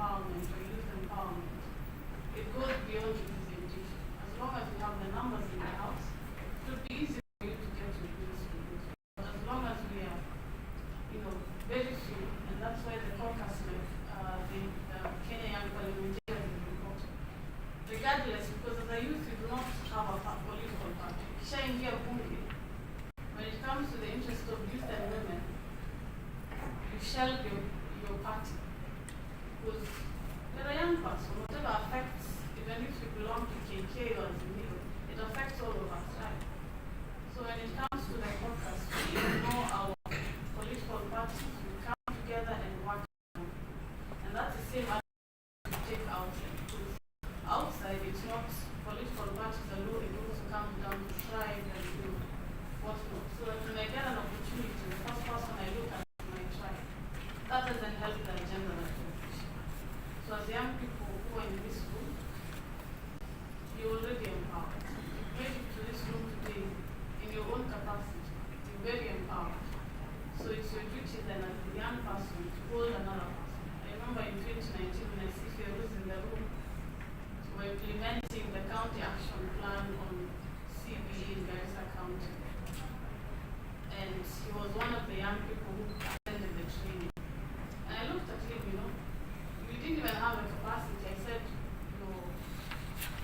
empowerment or youth empowerment, it goes beyond representation. As long as you have the numbers in the house, it would be easy for you to get your bills reduced. But as long as we are, very few, and that's why the caucus, like the Kenya Young Parliamentarians is important. Regardless, because as a youth, you do not have a political party. Kishaingia bunge, when it comes to the interest of youth and women, you shelve your party. Because you're a young person, whatever affects, even if you belong to KK or Zimiro, it affects all of us, right? So when it comes to the caucus, we know our political parties, we come together and work together. And that's the same as we take outside. Because outside, it's not political parties alone, it also comes down to tribe and whatnot. So that when I get an opportunity, the first person I look at is my tribe. That doesn't help the agenda that we're pushing. So as young people who are in this room, you're already empowered. You made it to this room today in your own capacity. You're very empowered. So it's your duty then as a young person to hold another person. I remember in 2019 when I see Feroz in the room, we're implementing the county action plan on CBE in Garissa County. And he was one of the young people who attended the training. And I looked at him, you didn't even have a capacity. I said,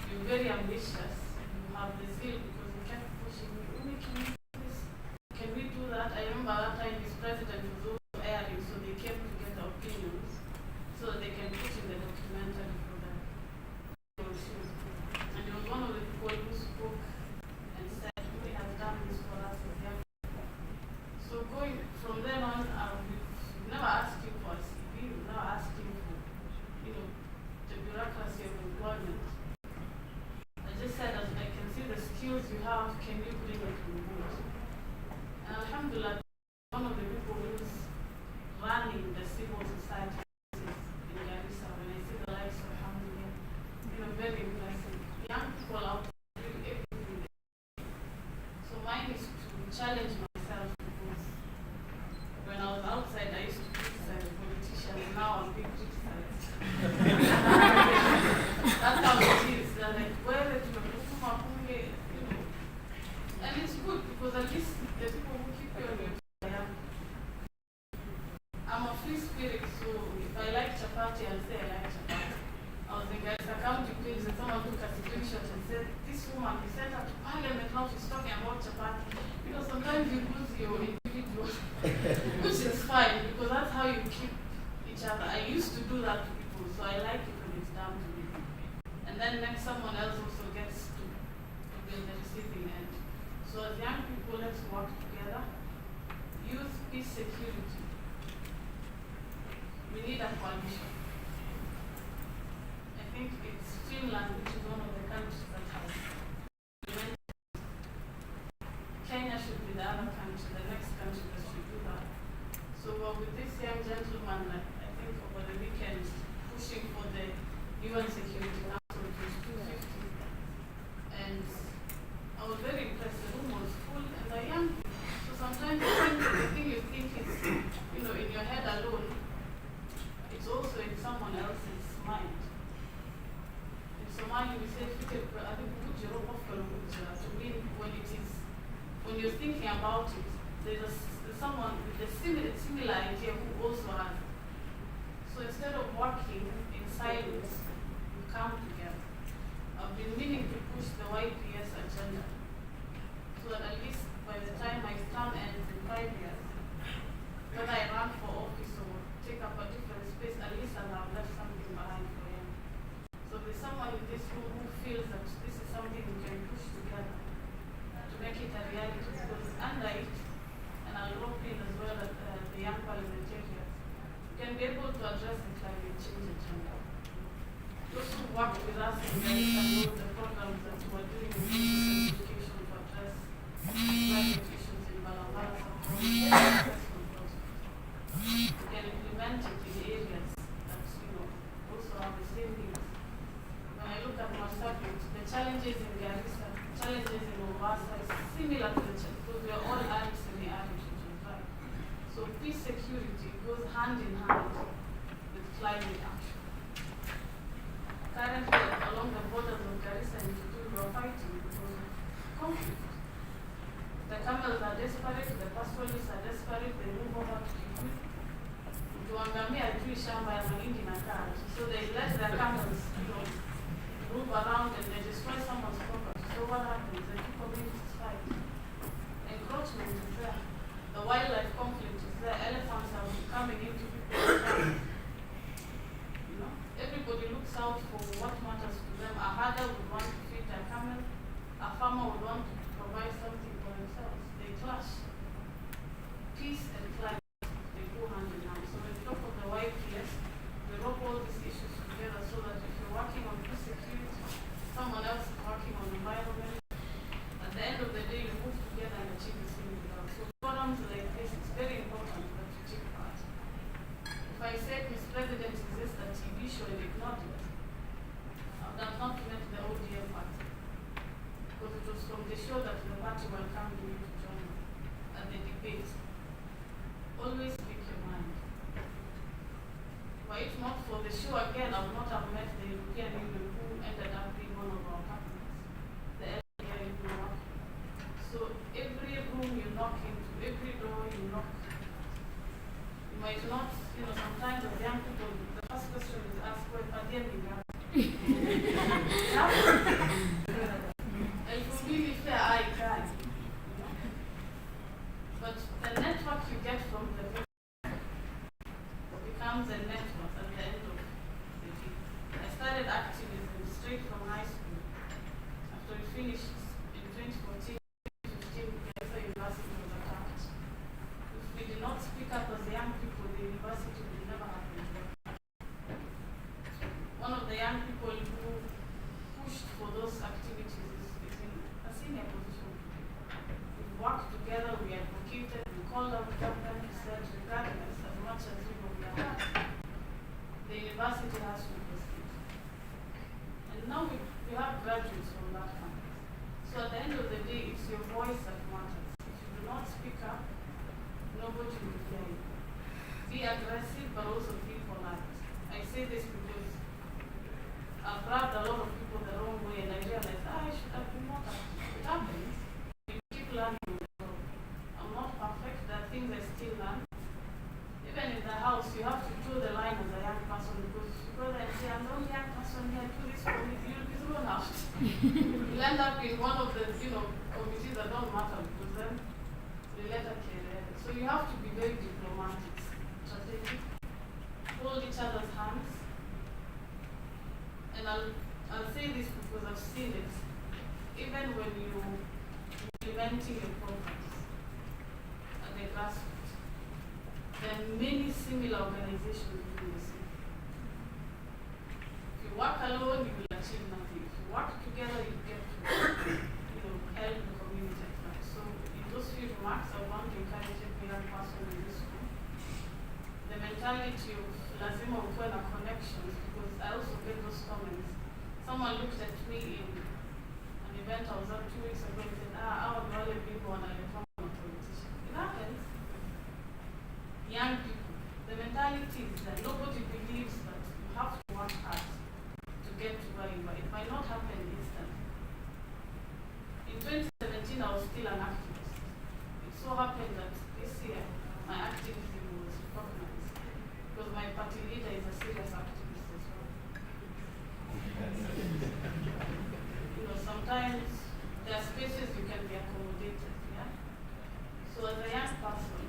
you're very ambitious. You have the zeal because you kept pushing me. Umi, can we do this? Can we do that? I remember that time his president was also airing, so they came to get the opinions so that they can put in the documentary for them. And he was one of the people who spoke and said, Umi has done this for us as young people. So going from then on, we've never asked him for a CV, we've never asked him for, the bureaucracy of employment. I just said, as I can see the skills you have, can you bring it to the board? And Alhamdulillah, one of the people who's running the civil society in Garissa, when I see the likes of Alhamdulillah, very impressive. Young people out there doing everything. So mine is to challenge myself because when I was outside, I used to criticize politicians, and now I'm being criticized. That's how it is. They're like, where did you go? And it's good because at least the people who keep you on your toes. I'm a free spirit, so if I like chapati, I'll say I like chapati. I was in Garissa County Queens and someone took a screenshot and said, this woman, we sent her to Parliament, now she's talking about chapati. Sometimes you lose your individual, which is fine because that's how you keep each other. I used to do that to people, so I like it when it's done to me. And then next someone else also gets to be in the receiving end. So as young people, let's work together. Youth, peace, security. We need a coalition. I think it's Finland, which is one of the countries that has implemented. Kenya should be the other country, the next country that should do that. So with this young gentleman, I think over the weekend, pushing for the UN Security Council, which is 250. And I was very impressed. The room was full and they're young people. So sometimes the thing you think is, in your head alone, it's also in someone else's mind. In Somali, we say, I think to mean when you're thinking about it, there's someone with a similar idea who also has it. So instead of working in silence, you come together. I've been meaning to push the YPS agenda so that at least by the time my term ends in 5 years, whether I run for office or take up a different space, at least I'll have left something behind for him. So there's someone in this room who feels that this is something we can push together to make it a reality, because under it, and I'll rope in as well as the young parliamentarians, we can be able to address the climate change agenda. Those who work with us in the programs that we're doing in education to address climate issues in Balambara, we can implement it in areas that also have the same needs. When I look at Marsabit, the challenges in Garissa, challenges in Mombasa is similar to the challenges because we are all arid semi-arid regions, right? So peace security goes hand in hand with climate action. Ngamia juu shamba ya mahindi na carrot. So they let their camels, move around and they destroy someone's property. So what happens? The two communities fight. Encroachment is there. The wildlife conflict is there. Elephants are coming into people's farms. Everybody looks out for what matters to them. A herder would want to feed their camel. A farmer would want to provide something for themselves. They clash. Peace and climate, they go hand in hand. So when we talk of the YPS, we rope all these issues together so that if you're working on food security, someone else is working on environment. At the end of the day, you move together and achieve the same result. So forums like this, it's very important that you take part. If I said Miss President exists a TV show and ignored it, I would have not met the ODM party. Because it was from the show that the party welcomed me to join at the debate. Always speak your mind. Were it not for the show again, I would not have met the European Union who ended up being one of our partners, the LDA Union. So every room you knock into, every door you knock, you might not, sometimes as young people, the first question is asked, well, are there any gaps? And for me, if fair, I can. But the network you get from the becomes a network at the end of the day. I started activism straight from high school. After we finished in 2014, 2015, the university was attacked. If we did not speak up as young people, the university would never have been attacked. One of the young people who pushed for those activities is in a senior position. We worked together, we advocated, we called out the government, we said, regardless, as much as we are the university has to proceed. And now we have graduates from that campus. So at the end of the day, it's your voice that matters. If you do not speak up, nobody will hear you. Be aggressive, but also be polite. I say this because I've grabbed a lot of people the wrong way, and I realized, I should have been more active. It happens. You keep learning. I'm not perfect. There are things I still learn. Even in the house, you have to draw the line as a young person, because if you go there and say, I'm the only young person here, do this for me, you'll be thrown out. You'll end up in one of the committees that don't matter, because then the letter carrier. So you have to be very diplomatic, strategic, hold each other's hands. And I'll say this because I've seen it. Even when you're implementing your programs at the grassroots, there are many similar organizations doing the same. If you work alone, you will achieve nothing. If you work together, you get to help the community at large. So in those few remarks, I want to encourage every young person in this room. The mentality of lazima ukuwe na connections, because I also get those comments. Someone looked at me in an event I was at 2 weeks ago and said, I want to only be born and become a politician. It happens. Young people, the mentality is that nobody believes that you have to work hard to get to where you are. It might not happen instantly. In 2017, I was still an activist. It so happened that this year, my activism was recognized because my party leader is a serious activist as well. Sometimes there are spaces you can be accommodated, yeah? So as a young person,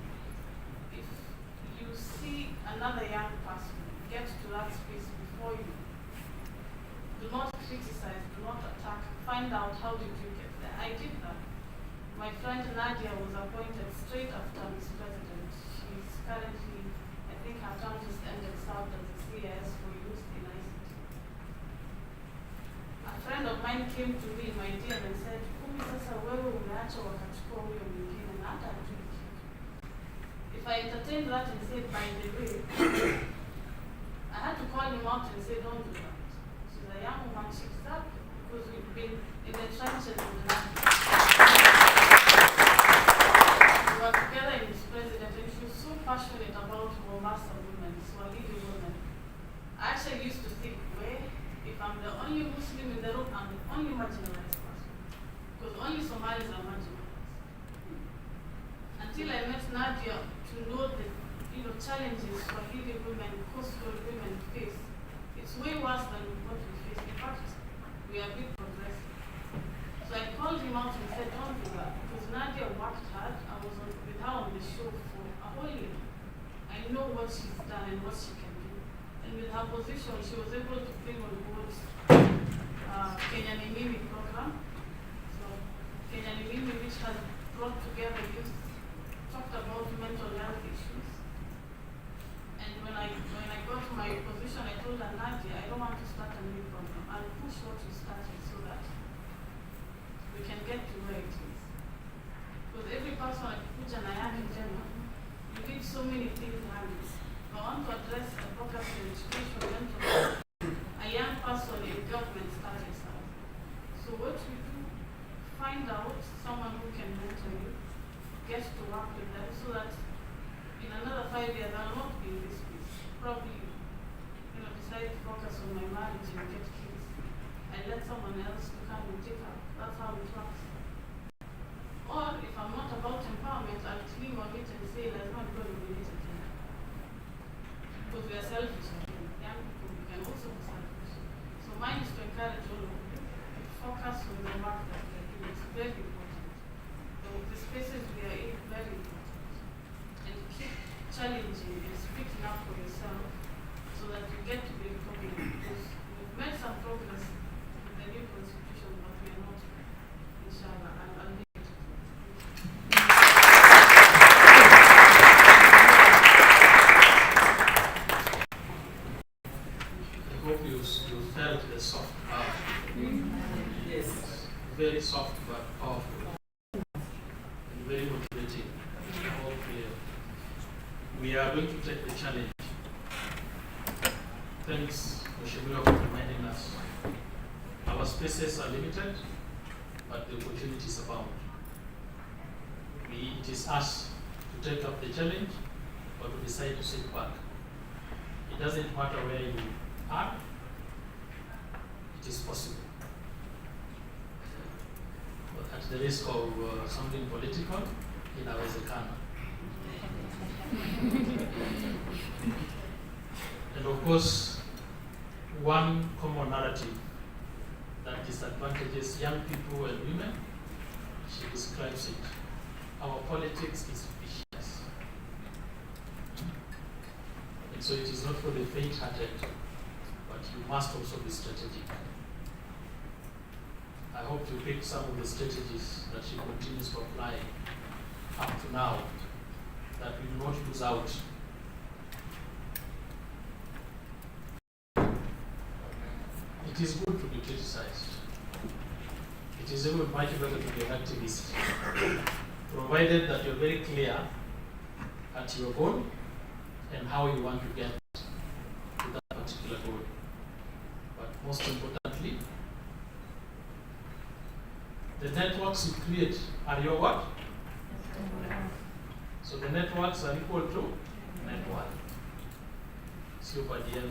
if you see another young person get to that space before you, do not criticize, do not attack, find out how did you get there. I did that. My friend Nadia was appointed straight after Miss President. She's currently, I think her term just ended, served as a CAS for youth in ICT. A friend of mine came to me, my dear, and said, Kumi sasa wewe umeacha wakachukua huyo mwingine na hata hajui kitu. If I entertained that and said, by the way, I had to call him out and say, don't do that. She's a young woman, she's that, because we've been in the trenches with the land. We were together in this president, and she was so passionate about Mombasa women, Swahili women. I actually used to think, well, if I'm the only Muslim in the room, I'm the only marginalized person. Because only Somalis are marginalized. Until I met Nadia to know the challenges Swahili women, coastal women face, it's way worse than what we face. In fact, we are a bit progressive. So I called him out and said, don't do that, because Nadia worked hard. I was with her on the show for a whole year. I know what she's done and what she can do. And with her position, she was able to bring on board Kenya Ni Mimi program. So Kenya Ni Mimi, which has brought together youth, talked about mental health issues. And when I got to my position, I told her, Nadia, I don't want to start a new program. I'll push what you started so that we can get to where it is. Because every person at Kuja na yake Jema, you did so many things happening. I want to address the focus on education, mental health. A young person in government status. So what we do, find out someone who can mentor you, get to work with them so that in another 5 years I'll not be in this place. Probably, decide to focus on my marriage and get kids. I let someone else to come and take up. That's how it works. Or if I'm not about empowerment, I'll cling on it and say, let's not go to it again. Because we are selfish. Young people, we can also be selfish. So mine is to encourage all of you to focus on the work that we are doing. It's very important. The spaces we are in, very important. And keep challenging and speaking up for yourself so that you get to be recognized. Because we've made some progress with the new constitution, but we are not, inshallah. I'll leave it. I hope you felt the soft power. Yes. Very soft but powerful. And very motivating. All clear. We are going to take the challenge. Thanks, Mheshimiwa, for reminding us. Our spaces are limited, but the opportunities abound. It is us to take up the challenge or to decide to sit back. It doesn't matter where you are, it is possible. But at the risk of something political, inawezekana. And of course, one common narrative that disadvantages young people and women, she describes it. Our politics is vicious. And so it is not for the faint-hearted, but you must also be strategic. I hope you pick some of the strategies that she continues to apply up to now, that we do not lose out. It is good to be criticized. It is even much better to be an activist, provided that you're very clear at your goal and how you want to get to that particular goal. But most importantly, the networks you create are your what? So the networks are equal to network. Super DM.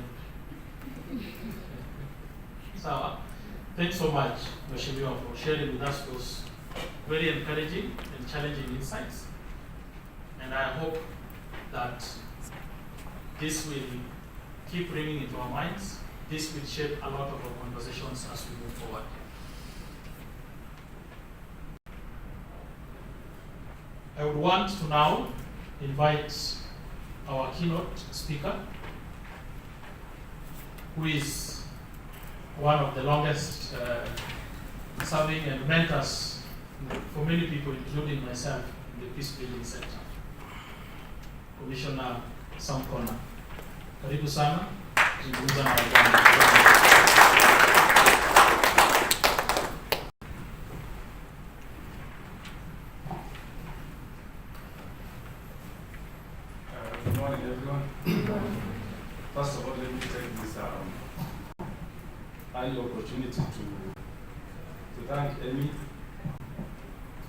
So, thanks so much, Mheshimiwa, for sharing with us those very encouraging and challenging insights. And I hope that this will keep ringing into our minds. This will shape a lot of our conversations as we move forward. I would want to now invite our keynote speaker, who is one of the longest serving and mentors for many people, including myself, in the peace building sector, Commissioner Sam Kona. Karibu sana, zungumza na wajana. Good morning, everyone. First of all, let me take this early opportunity to thank Amy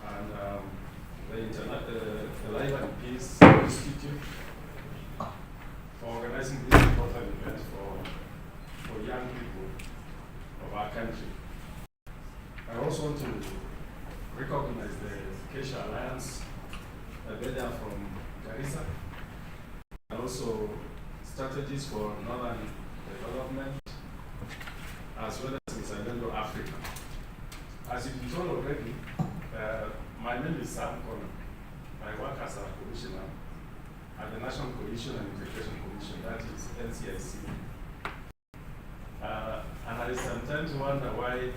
and the Life and Peace Institute for organizing this important event for young people of our country. I also want to recognize the Kesha Alliance, they're from Garissa, also strategies for northern development, as well as in Central Africa. As you've been told already, my name is Sam Connor. I work as a commissioner at the National Cohesion and Integration Commission, that is NCIC. And I sometimes wonder why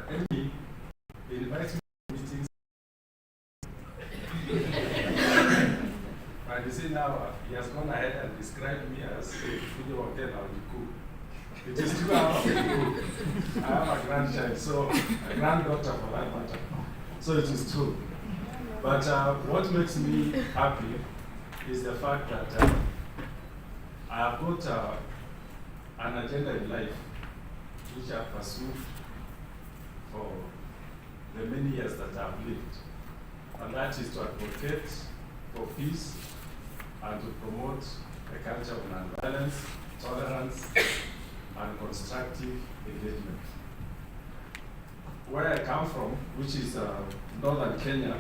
Emmy invites me to meetings. And you see now, he has gone ahead and described me as a video hotel on the cook. It is 2 hours ago. I have a grandchild, so a granddaughter for that matter. So it is true. But what makes me happy is the fact that I have got an agenda in life which I have pursued for the many years that I have lived. And that is to advocate for peace and to promote a culture of nonviolence, tolerance, and constructive engagement. Where I come from, which is northern Kenya,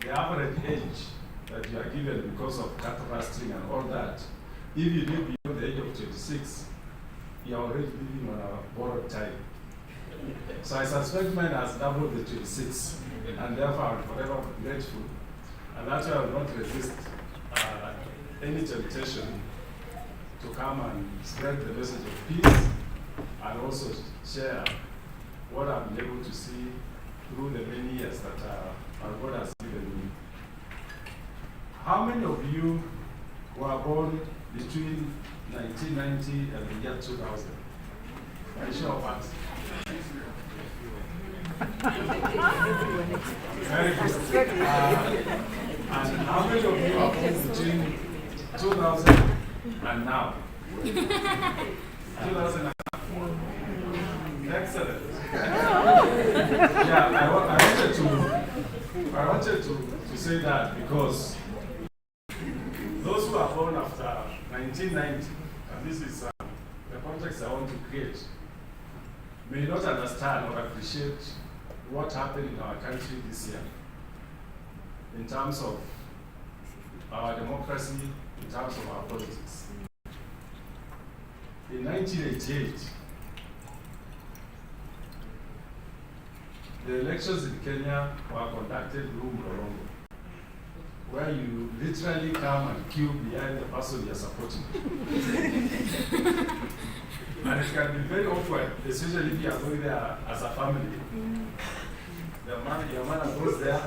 the average age that you are given because of cattle rustling and all that, if you live beyond the age of 26, you are already living on a borrowed time. So I suspect mine has doubled the 26, and therefore I'm forever grateful. And that's why I will not resist any temptation to come and spread the message of peace and also share what I've been able to see through the many years that our God has given me. How many of you were born between 1990 and the year 2000? Are you sure of that? Very good. And how many of you are born between 2000 and now? 2004. Excellent. Yeah, I wanted to say that because those who are born after 1990, and this is the context I want to create, may not understand or appreciate what happened in our country this year in terms of our democracy, in terms of our politics. In 1988, the elections in Kenya were conducted through Mlolongo, where you literally come and queue behind the person you're supporting. And it can be very awkward, especially if you are going there as a family. Your mother goes there,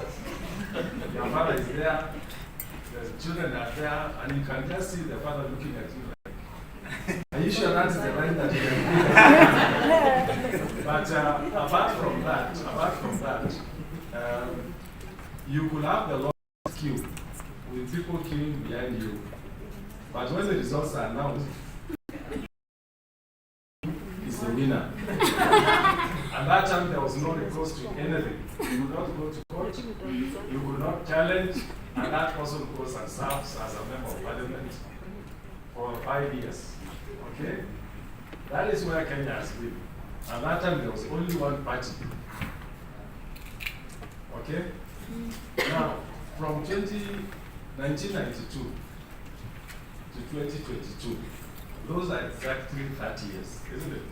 your father is there, the children are there, and you can just see the father looking at you like, are you sure that's the line that you can do? But apart from that, you could have the longest queue with people queuing behind you. But when the results are announced, is the winner. And that time there was no recourse to anything. You would not go to court, you would not challenge, and that person goes and serves as a member of parliament for 5 years. Okay? That is where Kenya has been. And that time there was only one party. Okay? Now, from 1992 to 2022, those are exactly 30 years, isn't it?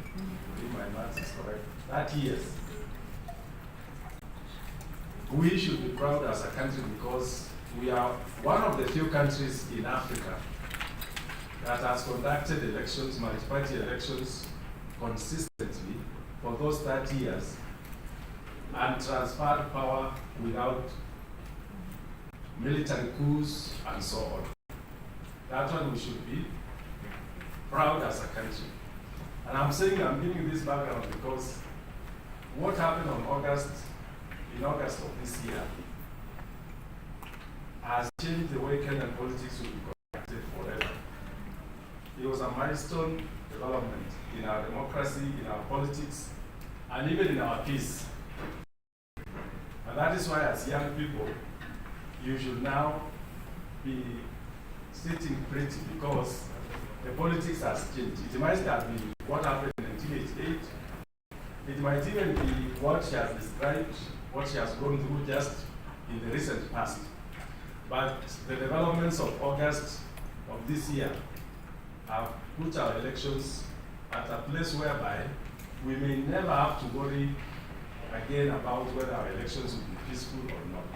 If my math is correct. 30 years. We should be proud as a country because we are one of the few countries in Africa that has conducted elections, multi-party elections, consistently for those 30 years and transferred power without military coups and so on. That one we should be proud as a country. And I'm saying I'm giving this background because what happened in August of this year has changed the way Kenyan politics will be conducted forever. It was a milestone development in our democracy, in our politics, and even in our peace. And that is why as young people, you should now be sitting pretty because the politics has changed. It might have been what happened in 1988. It might even be what she has described, what she has gone through just in the recent past. But the developments of August of this year have put our elections at a place whereby we may never have to worry again about whether our elections will be peaceful or not.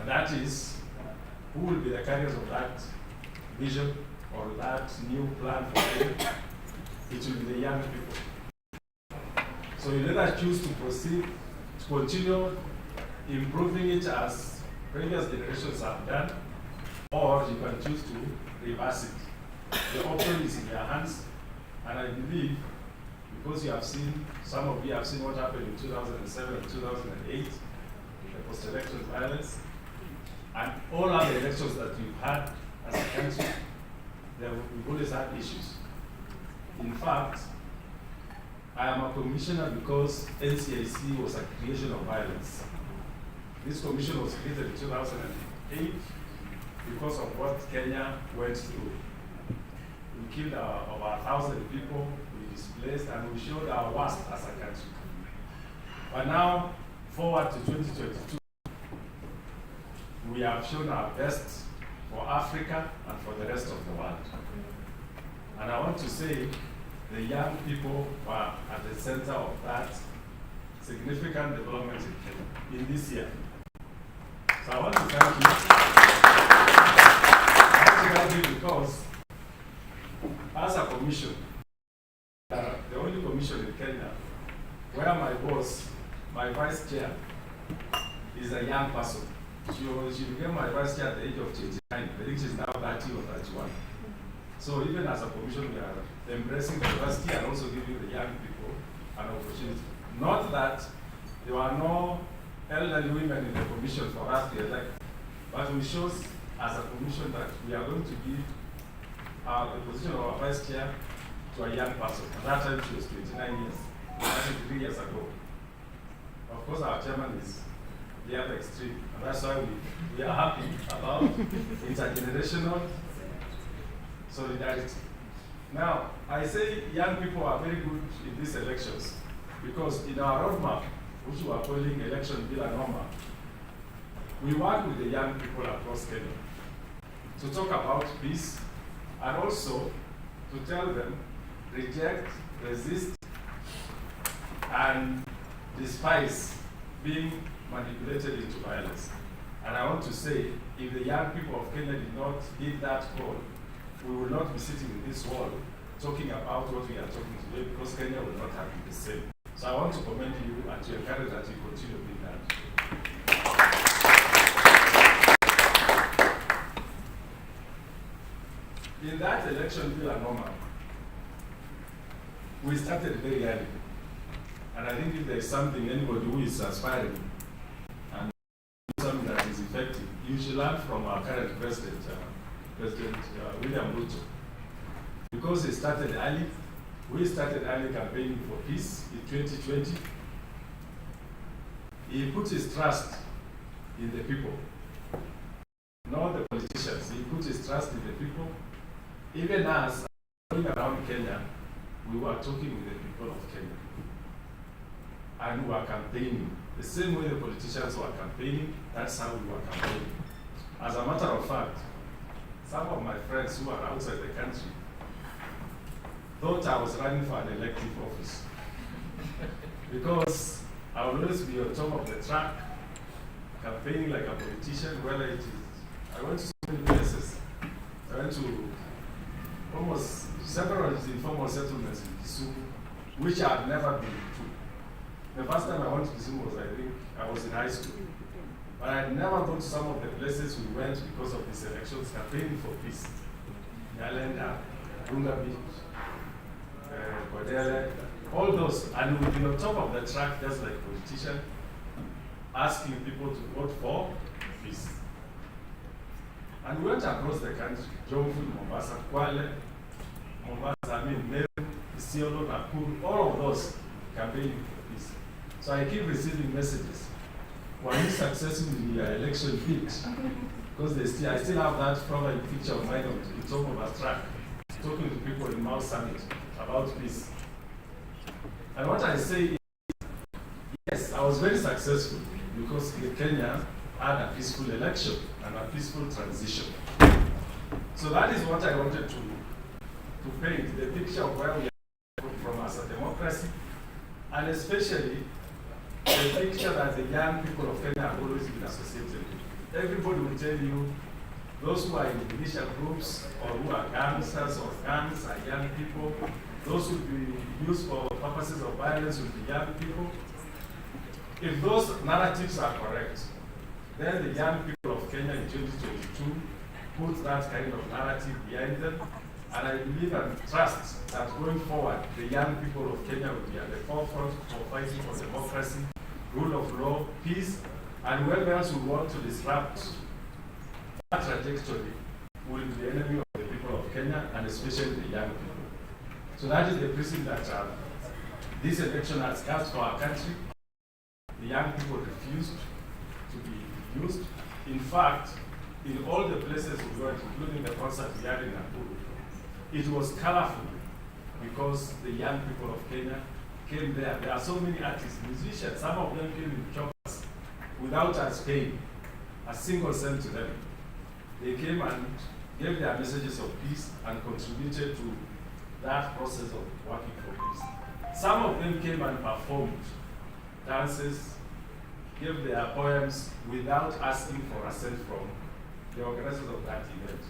And that is, who will be the carriers of that vision or that new plan for Kenya? It will be the young people. So you let us choose to proceed, to continue improving it as previous generations have done, or you can choose to reverse it. The option is in your hands, and I believe, because you have seen, some of you have seen what happened in 2007 and 2008, the post-election violence, and all other elections that we've had as a country, we've always had issues. In fact, I am a commissioner because NCIC was a creation of violence. This commission was created in 2008 because of what Kenya went through. We killed over 1,000 people, we displaced, and we showed our worst as a country. But now, forward to 2022, we have shown our best for Africa and for the rest of the world. And I want to say the young people were at the center of that significant development in Kenya in this year. So I want to thank you. I want to thank you because as a commission, the only commission in Kenya where my boss, my vice chair, is a young person. She became my vice chair at the age of 29. I think she's now 30 or 31. So even as a commission, we are embracing diversity and also giving the young people an opportunity. Not that there were no elderly women in the commission for us to elect, but we chose as a commission that we are going to give the position of our vice chair to a young person. At that time, she was 29 years, 3 years ago. Of course, our chairman is the other extreme, and that's why we are happy about intergenerational solidarity. Now, I say young people are very good in these elections because in our roadmap, which we are calling Election Bill and Norma, we work with the young people across Kenya to talk about peace and also to tell them reject, resist, and despise being manipulated into violence. And I want to say, if the young people of Kenya did not heed that call, we will not be sitting in this hall talking about what we are talking today because Kenya will not have been the same. So I want to commend you and to encourage that you continue doing that. In that election bill and normal, we started very early. And I think if there is something anybody who is aspiring and something that is effective, you should learn from our current president, President William Ruto. Because he started early, we started early campaigning for peace in 2020. He put his trust in the people, not the politicians. He put his trust in the people. Even as going around Kenya, we were talking with the people of Kenya. And we were campaigning. The same way the politicians were campaigning, that's how we were campaigning. As a matter of fact, some of my friends who are outside the country thought I was running for an elective office. Because I will always be on top of the track, campaigning like a politician, whether it is. I went to so many places. I went to almost several informal settlements in Kisumu, which I had never been to. The first time I went to Kisumu was, I think, I was in high school. But I had never gone to some of the places we went because of these elections, campaigning for peace. Nyalenda, Runga Beach, Kodele, all those. And we've been on top of the track, just like politicians, asking people to vote for peace. And we went across the country, Jomvu, Mombasa, Kwale, Meru, Isiolo, Nakuru, all of those campaigning for peace. So I keep receiving messages. Were you successful in your election bid? Because I still have that profile picture of mine on top of a track, talking to people in Mount Summit about peace. And what I say is, yes, I was very successful because in Kenya, had a peaceful election and a peaceful transition. So that is what I wanted to paint, the picture of where we are from as a democracy, and especially the picture that the young people of Kenya have always been associated with. Everybody will tell you those who are in militia groups or who are gangsters or gangs are young people. Those who will be used for purposes of violence will be young people. If those narratives are correct, then the young people of Kenya in 2022 put that kind of narrative behind them. And I believe and trust that going forward, the young people of Kenya will be at the forefront for fighting for democracy, rule of law, peace, and whoever else who want to disrupt that trajectory will be the enemy of the people of Kenya, and especially the young people. So that is the reason that this election has cast for our country. The young people refused to be used. In fact, in all the places we went, including the concert we had in Nakuru, it was colorful because the young people of Kenya came there. There are so many artists, musicians, some of them came in choppers without us paying a single cent to them. They came and gave their messages of peace and contributed to that process of working for peace. Some of them came and performed dances, gave their poems without asking for a cent from the organizers of that event.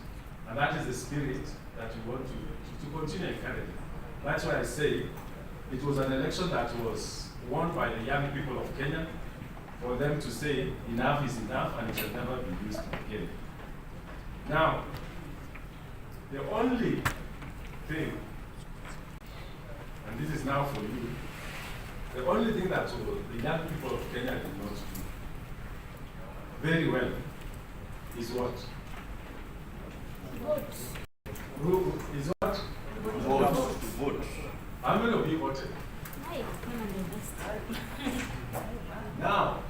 And that is the spirit that we want to continue encouraging. That's why I say it was an election that was won by the young people of Kenya for them to say enough is enough and it shall never be used again. Now, the only thing, and this is now for you, the only thing that the young people of Kenya did not do very well is what? Vote. Who is what? Vote. How many of you voted? Now,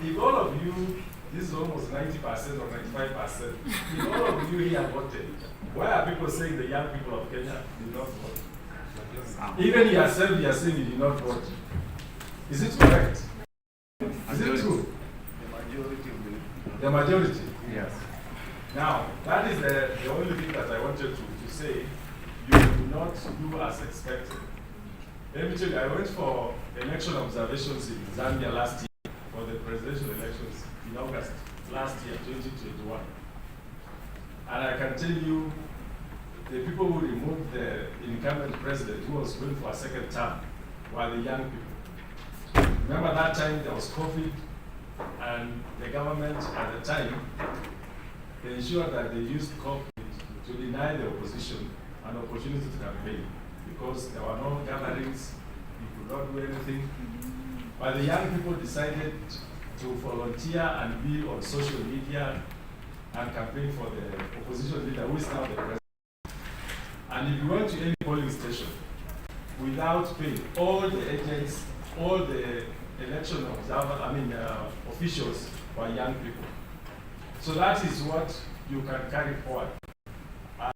if all of you, this is almost 90% or 95%, if all of you here voted, why are people saying the young people of Kenya did not vote? Even yourself, you are saying you did not vote. Is it correct? Is it true? The majority? Yes. Now, that is the only thing that I wanted to say. You do not do as expected. Let me tell you, I went for election observations in Zambia last year for the presidential elections in August last year, 2021. And I can tell you, the people who removed the incumbent president who was going for a second term were the young people. Remember that time there was COVID, and the government at the time ensured that they used COVID to deny the opposition an opportunity to campaign because there were no gatherings, you could not do anything. But the young people decided to volunteer and be on social media and campaign for the opposition leader who is now the president. And if you went to any polling station without pay, all the agents, all the election officials were young people. So that is what you can carry forward as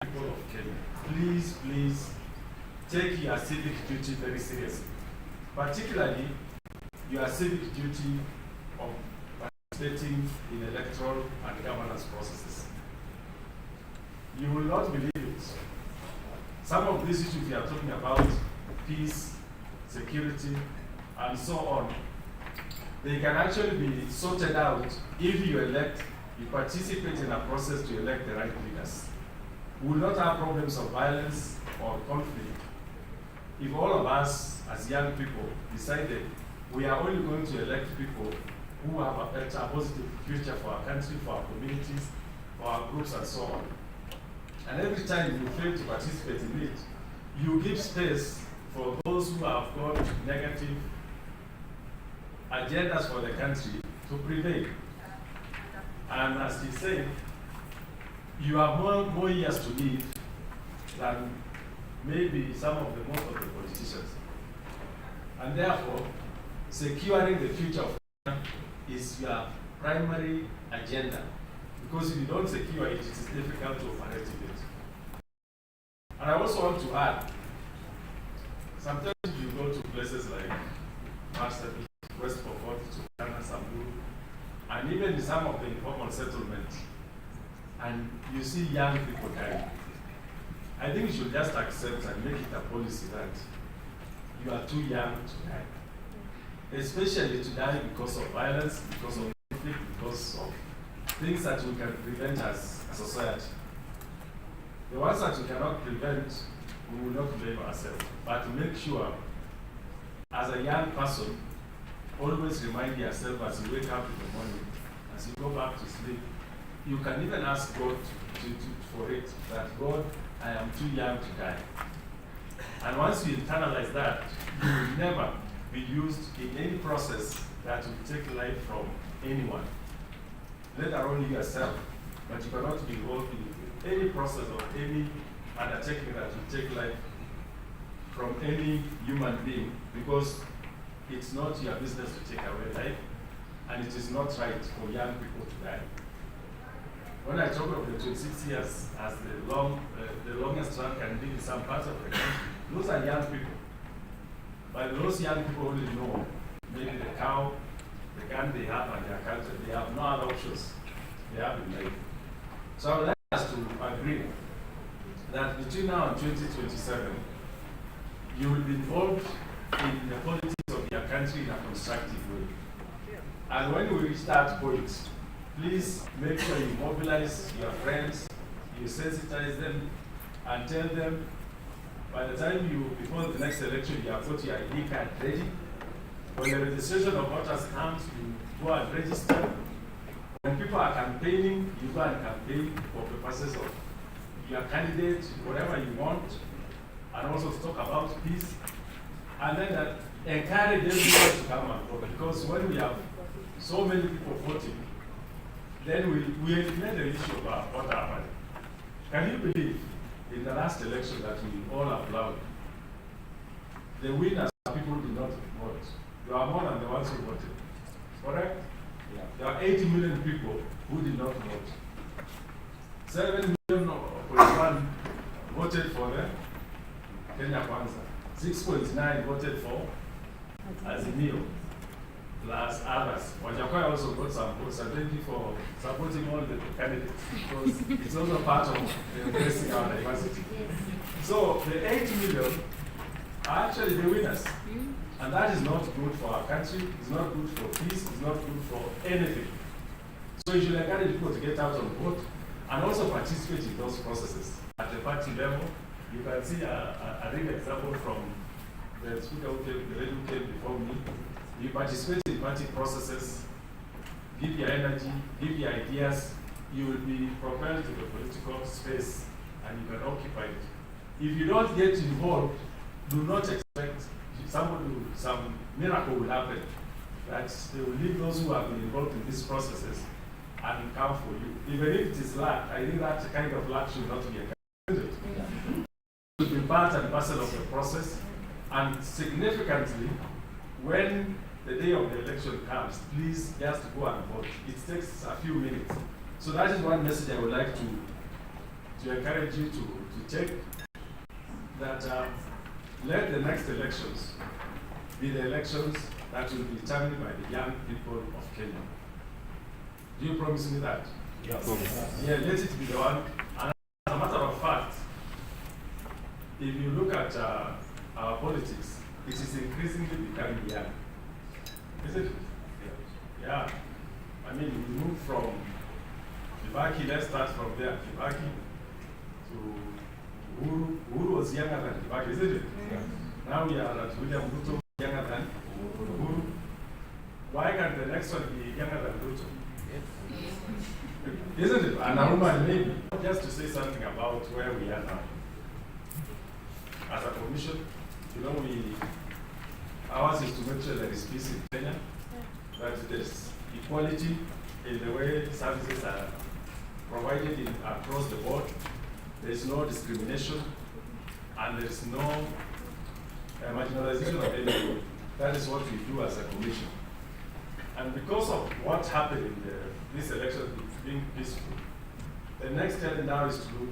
people of Kenya. Please, please take your civic duty very seriously, particularly your civic duty of participating in electoral and governance processes. You will not believe it. Some of these issues we are talking about, peace, security, and so on, they can actually be sorted out if you participate in a process to elect the right leaders. We will not have problems of violence or conflict if all of us as young people decided we are only going to elect people who have a better, positive future for our country, for our communities, for our groups, and so on. And every time you fail to participate in it, you give space for those who have got negative agendas for the country to prevail. And as he said, you have more years to live than maybe most of the politicians. And therefore, securing the future of Kenya is your primary agenda. Because if you don't secure it, it is difficult to operate it. And I also want to add, sometimes you go to places like Marsabit, West Pokot, Turkana, Samburu, even in some of the informal settlements, and you see young people dying, I think you should just accept and make it a policy that you are too young to die. Especially to die because of violence, because of conflict, because of things that we can prevent as a society. The ones that we cannot prevent, we will not blame ourselves. But to make sure, as a young person, always remind yourself as you wake up in the morning, as you go back to sleep, you can even ask God for it, that God, I am too young to die. And once you internalize that, you will never be used in any process that will take life from anyone, let alone yourself. But you cannot be involved in any process or any undertaking that will take life from any human being, because it's not your business to take away life, and it is not right for young people to die. When I talk of the 26 years as the longest run can be in some parts of the country, those are young people. But those young people only know maybe the cow, the gun they have, and their culture. They have no other options they have in life. So I would like us to agree that between now and 2027, you will be involved in the politics of your country in a constructive way. And when we reach that point, please make sure you mobilize your friends, you sensitize them, and tell them by the time before the next election, you have got your ID card ready. When the registration of voters comes, you go and register. When people are campaigning, you go and campaign for purposes of your candidate, whatever you want, and also to talk about peace. And then encourage everyone to come and vote. Because when we have so many people voting, then we eliminate the issue about what happened. Can you believe in the last election that we all applaud, the winners are people who did not vote? You are more than the ones who voted. Correct? Yeah. There are 80 million people who did not vote. 7 million voted for the Kenya Kwanza. 6.9 voted for Azimio, plus others. Wajakoya also got some votes. And thank you for supporting all the candidates, because it's also part of embracing our diversity. So the 8 million are actually the winners. And that is not good for our country, it's not good for peace, it's not good for anything. So you should encourage people to get out and vote and also participate in those processes. At the party level, you can see a real example from the speaker the lady who came before me. You participate in party processes, give your energy, give your ideas, you will be propelled to the political space and you can occupy it. If you don't get involved, do not expect some miracle will happen, that they will leave those who have been involved in these processes and come for you. Even if it is luck, I think that kind of luck should not be encouraged. It should be part and parcel of the process, and significantly, when the day of the election comes, please just go and vote. It takes a few minutes. So that is one message I would like to encourage you to take, that let the next elections be the elections that will be determined by the young people of Kenya. Do you promise me that? Yes. Yeah, let it be the one. And as a matter of fact, if you look at our politics, it is increasingly becoming young. Isn't it? Yeah. I mean, we moved from Kibaki, let's start from there, Kibaki to Uhuru. Uhuru was younger than Kibaki, isn't it? Yeah. Now we are at William Ruto, younger than Uhuru. Why can't the next one be younger than Ruto? Isn't it? And a woman maybe. Just to say something about where we are now. As a commission, you know, ours is to make sure there is peace in Kenya, that there's equality in the way services are provided across the board. There is no discrimination, and there is no marginalization of anyone. That is what we do as a commission. And because of what happened in this election being peaceful, the next challenge now is to look,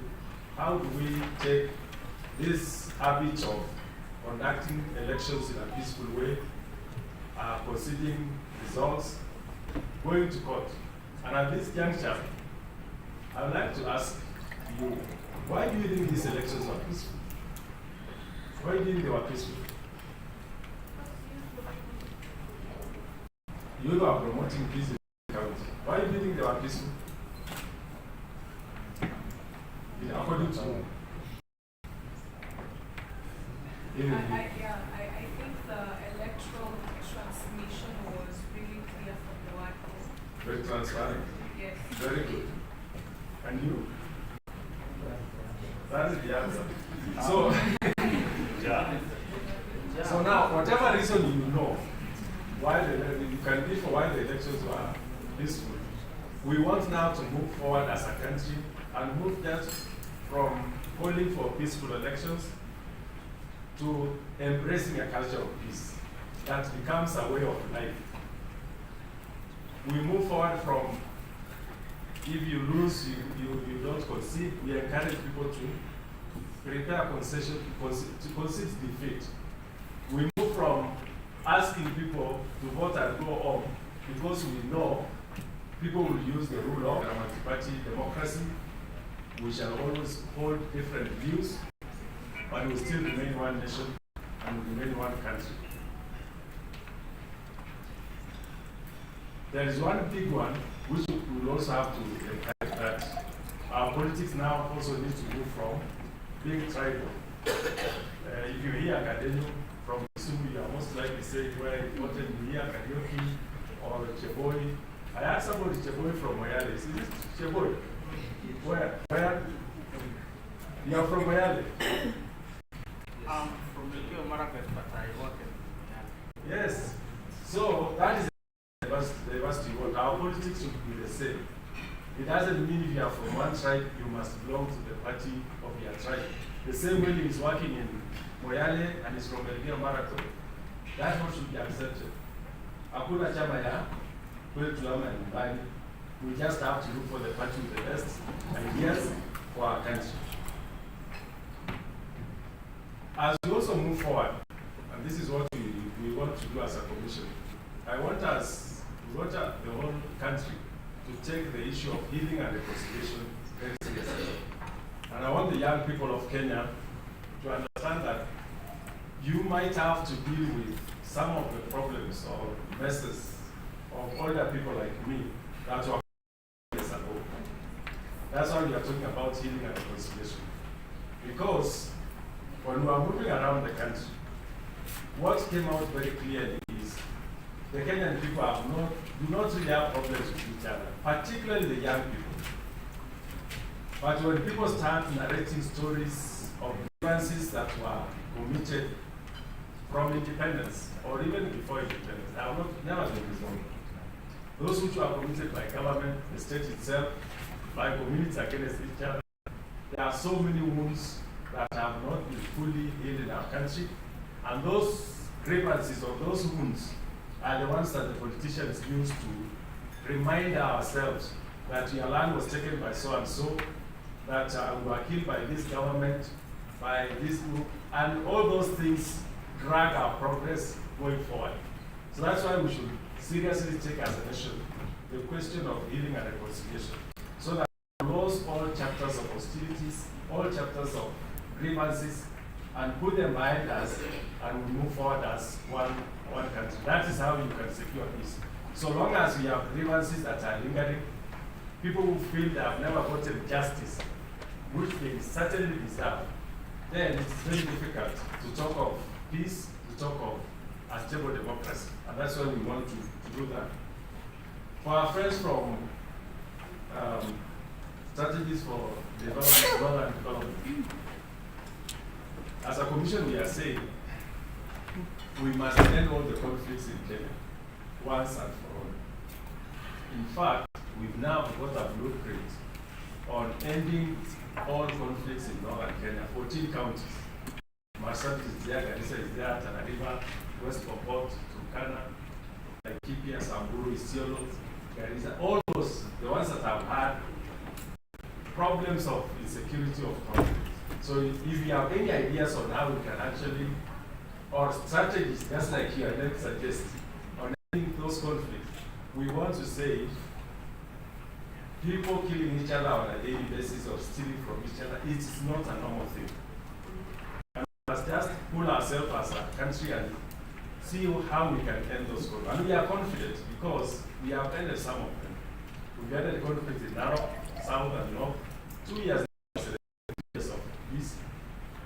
how do we take this habit of conducting elections in a peaceful way, conceding results, going to court. And at this juncture, I would like to ask you, why do you think these elections were peaceful? Why do you think they were peaceful? You are promoting peace in the county. Why do you think they were peaceful? According to I think the electoral transmission was really clear from the word go. very transparent. Yes. Very good. And you? That is the answer. So, so now, whatever reason you know, why you can give for why the elections were peaceful, we want now to move forward as a country and move just from calling for peaceful elections to embracing a culture of peace that becomes a way of life. We move forward from, if you lose, you don't concede. We encourage people to prepare concession to concede defeat. We move from asking people to vote and go home because we know people will use the rule of a multi-party democracy. We shall always hold different views, but we will still remain one nation and remain one country. There is one big one which we will also have to encourage, that our politics now also need to move from being tribal. If you hear Academia from Kisumu, you are most likely saying, well, what did you hear Karaoke or Cheboy? I asked somebody Cheboy from Moyale. Is it Cheboy? Where? You are from Moyale? I'm from the Elgeyo Marakwet, but I work in Moyale. Yes. So that is the diversity. Our politics should be the same. It doesn't mean if you are from one tribe, you must belong to the party of your tribe. The same way he is working in Moyale and is from Elgeyo Marakwet. That's what should be accepted. Hakuna chama ya kwetu ama nyumbani. We just have to look for the party with the best ideas for our country. As we also move forward, and this is what we want to do as a commission, we want the whole country to take the issue of healing and reconciliation very seriously. And I want the young people of Kenya to understand that you might have to deal with some of the problems or messes of older people like me that were years ago. That's why we are talking about healing and reconciliation. Because when we are moving around the country, what came out very clearly is the Kenyan people do not really have problems with each other, particularly the young people. But when people start narrating stories of grievances that were committed from independence, or even before independence, they have never been resolved. Those which were committed by government, the state itself, by communities against each other, there are so many wounds that have not been fully healed in our country, and those grievances or those wounds are the ones that the politicians use to remind ourselves that your land was taken by so and so, that we were killed by this government, by this group, and all those things drag our progress going forward. So that's why we should seriously take as a nation the question of healing and reconciliation, so that we close all chapters of hostilities, all chapters of grievances, and put them behind us, and we move forward as one country. That is how you can secure peace. So long as we have grievances that are lingering, people who feel they have never gotten justice, which they certainly deserve, then it's very difficult to talk of peace, to talk of a stable democracy. And that's why we want to do that. For our friends from Strategies for Development, Rural and Development, as a commission, we are saying we must end all the conflicts in Kenya once and for all. In fact, we've now got a blueprint on ending all conflicts in northern Kenya, 14 counties. Marsabit is there, Garissa is there, Tana River, West Pokot, Turkana, Laikipia, Samburu, Isiolo, Garissa, all those, the ones that have had problems of insecurity of conflict. So if you have any ideas on how we can actually, or strategies, just like your name suggests, on ending those conflicts, we want to say people killing each other on a daily basis or stealing from each other, it is not a normal thing. And we must just pull ourselves as a country and see how we can end those conflicts. And we are confident because we have ended some of them. We've ended conflicts in Narok, South and North. 2 years of peace.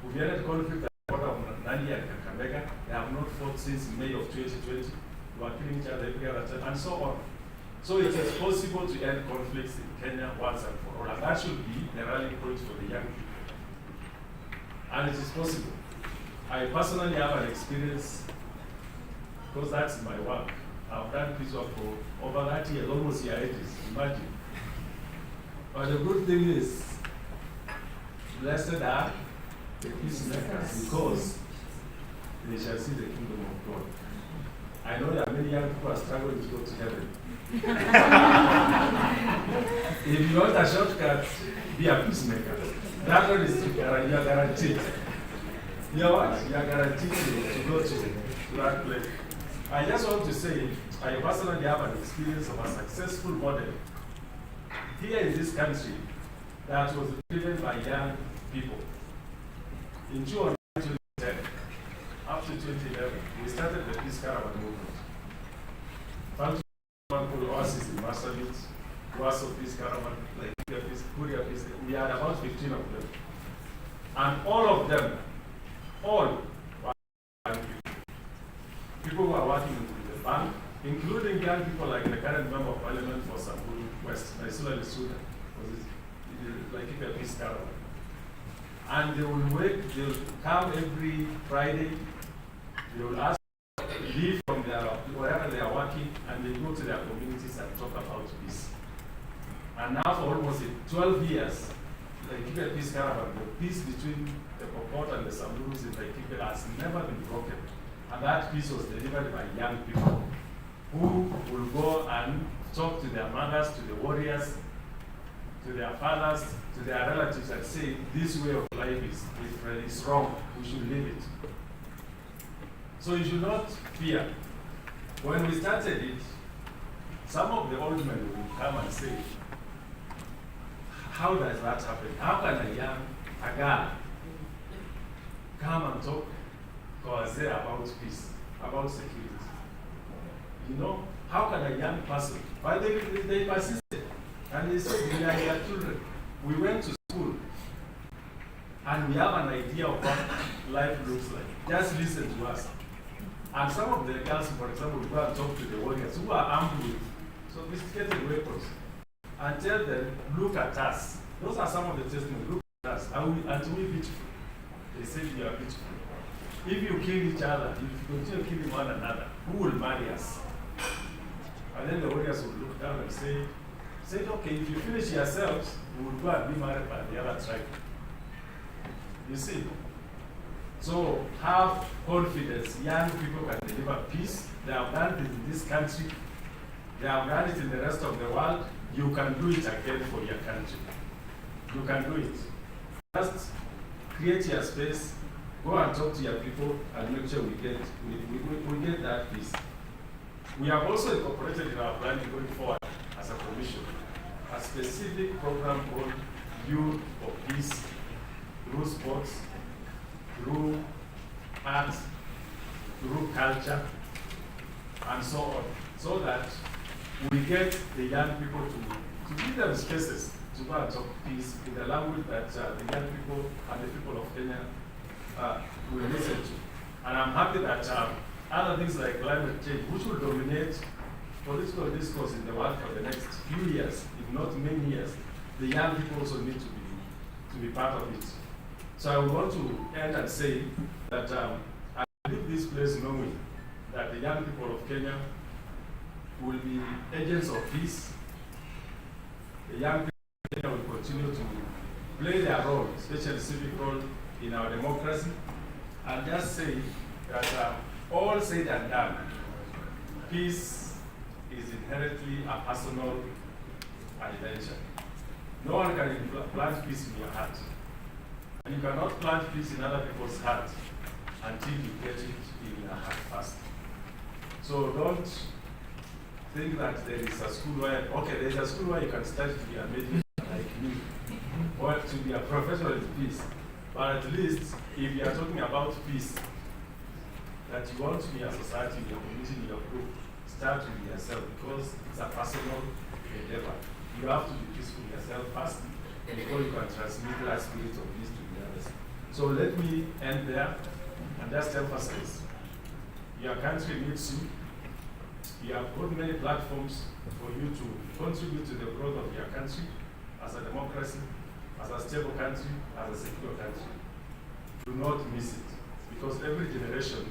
We've ended conflict at the border of Nandi and Kakamega. They have not fought since May of 2020. We are killing each other every other time, and so on. So it is possible to end conflicts in Kenya once and for all. And that should be the rallying point for the young people. And it is possible. I personally have an experience, because that's my work. I've done peace work for over 30 years, almost year 80s, imagine. But the good thing is, blessed are the peacemakers, because they shall see the kingdom of God. I know that many young people are struggling to go to heaven. If you want a shortcut, be a peacemaker. That one is you are guaranteed. You know what? You are guaranteed to go to that place. I just want to say, I personally have an experience of a successful model here in this country that was driven by young people. In June 2010, up to 2011, we started the Peace Caravan movement. Found one called Oasis in Marsabit, Waso Peace Caravan, like Kuria Peace. We had about 15 of them. And all of them, all were young people. People who are working in the bank, including young people like the current member of parliament for Samburu West, Naisula Lisuda, like a Peace Caravan. And they will work, they will come every Friday, they will ask, leave from their, wherever they are working, and they go to their communities and talk about peace. And now for almost 12 years, the Laikipia Peace Caravan, the peace between the Pokot and the Samburus in Laikipia has never been broken. And that peace was delivered by young people who will go and talk to their mothers, to the warriors, to their fathers, to their relatives, and say, this way of life is wrong, we should leave it. So you should not fear. When we started it, some of the old men would come and say, how does that happen? How can a girl come and talk to us about peace, about security? You know, how can a young person? But they persisted. And they said, we are your children. We went to school. And we have an idea of what life looks like. Just listen to us. And some of the girls, for example, will go and talk to the warriors who are armed with sophisticated weapons and tell them, look at us. Those are some of the testimonies. Look at us. Aren't we beautiful? They say you are beautiful. If you kill each other, if you continue killing one another, who will marry us? And then the warriors will look down and say, okay, if you finish yourselves, we will go and be married by the other tribe. You see? So have confidence. Young people can deliver peace. They have done it in this country. They have done it in the rest of the world. You can do it again for your country. You can do it. Just create your space. Go and talk to your people and make sure we get that peace. We have also incorporated in our planning going forward as a commission a specific program called Youth for Peace through sports, through arts, through culture, and so on, so that we get the young people to give them spaces to go and talk peace in the language that the young people and the people of Kenya will listen to. And I'm happy that other things like climate change, which will dominate political discourse in the world for the next few years, if not many years, the young people also need to be part of it. So I want to end and say that I leave this place knowing that the young people of Kenya will be agents of peace. The young people of Kenya will continue to play their role, especially civic role, in our democracy. And just say that all said and done, peace is inherently a personal adventure. No one can plant peace in your heart. And you cannot plant peace in other people's heart until you get it in your heart first. So don't think that there is a school where, okay, there is a school where you can study to be a medic like me, or to be a professional in peace. But at least, if you are talking about peace, that you want to be a society, in your community, in your group, start with yourself, because it's a personal endeavor. You have to be peaceful yourself first, before you can transmit that spirit of peace to the others. So let me end there, and just emphasize, your country needs you. You have got many platforms for you to contribute to the growth of your country as a democracy, as a stable country, as a secure country. Do not miss it, because every generation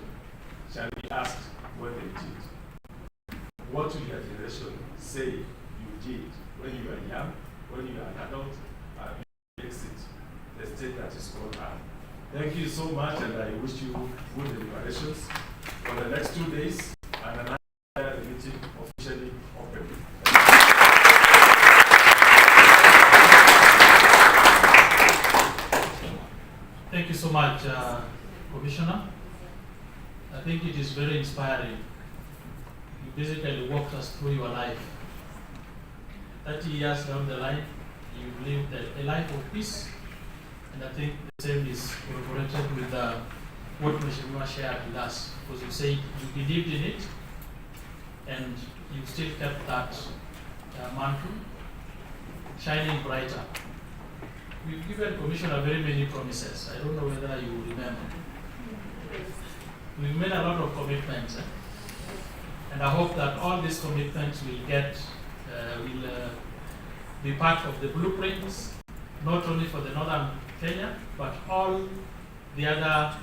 shall be asked what they did. What will your generation say you did when you were young, when you were an adult, and you exit the state that is called Earth? Thank you so much, and I wish you good deliberations for the next 2 days, and another meeting officially open. Thank you so much, Commissioner. I think it is very inspiring. You basically walked us through your life. 30 years down the line, you lived a life of peace, and I think the same is corroborated with what Mheshimiwa shared with us, because you said you believed in it, and you still kept that mantle shining brighter. We've given Commissioner very many promises. I don't know whether you remember. We've made a lot of commitments, and I hope that all these commitments will be part of the blueprints, not only for the northern Kenya, but all the other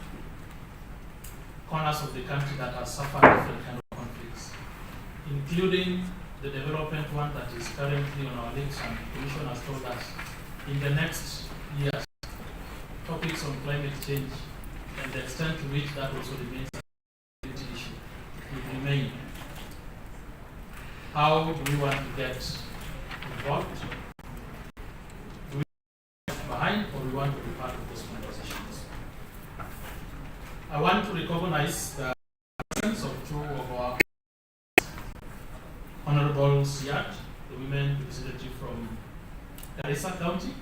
corners of the country that have suffered different kind of conflicts, including the development one that is currently on our list, and the Commission has told us in the next years, topics on climate change and the extent to which that also remains a security issue will remain. How do we want to get involved? Do we get behind, or do we want to be part of those conversations? I want to recognize the presence of two of our Honorable Siat, the women representative from Garissa County.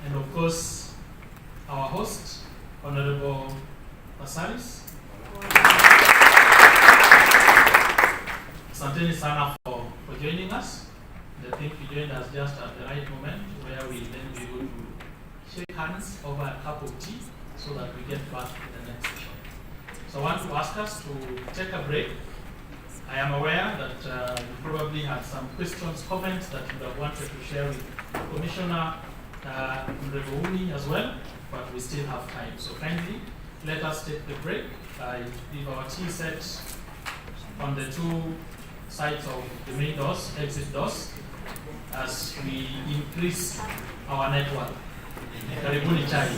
And of course, our host, Honorable Pasaris. Asanteni sana for joining us. And I think you joined us just at the right moment, where we then be able to shake hands over a cup of tea so that we get back to the next session. So I want to ask us to take a break. I am aware that you probably had some questions, comments that you would have wanted to share with Commissioner Mregouni as well, but we still have time. So kindly let us take the break. Leave our tea set on the two sides of the main doors, exit doors, as we increase our network. Karibuni chai.